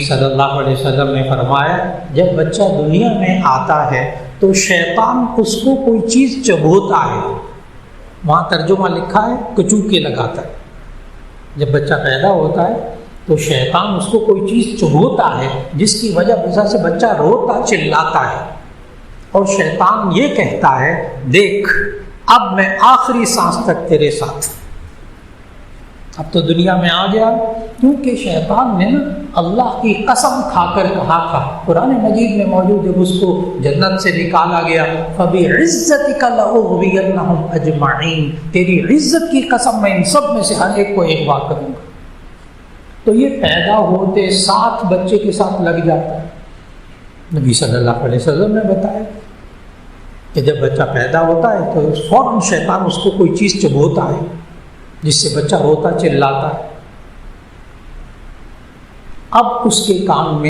صلی اللہ علیہ وسلم نے فرمایا جب بچہ دنیا میں آتا ہے تو شیطان اس کو کوئی چیز چبھوتا ہے، وہاں ترجمہ لکھا ہے کچوکے لگاتا ہے۔ جب بچہ پیدا ہوتا ہے تو شیطان اس کو کوئی چیز چبھوتا ہے جس کی وجہ سے بچہ روتا چلاتا ہے، اور شیطان یہ کہتا ہے دیکھ اب میں آخری سانس تک تیرے ساتھ، اب تو دنیا میں آ گیا۔ کیونکہ شیطان نے نا اللہ کی قسم کھا کر کہا تھا، قرآن مجید میں موجود ہے، اس کو جنت سے نکالا گیا، فَبِعِزَّتِكَ لَأُغْوِيَنَّهُمْ أَجْمَعِينَ، تیری عزت کی قسم میں ان سب میں سے ہر ایک کو اغوا کروں گا۔ تو یہ پیدا ہوتے 7 بچے کے ساتھ لگ جاتا ہے۔ نبی صلی اللہ علیہ وسلم نے بتایا کہ جب بچہ پیدا ہوتا ہے تو فوراً شیطان اس کو کوئی چیز چبھوتا ہے جس سے بچہ روتا چلاتا ہے۔ اب اس کے کان میں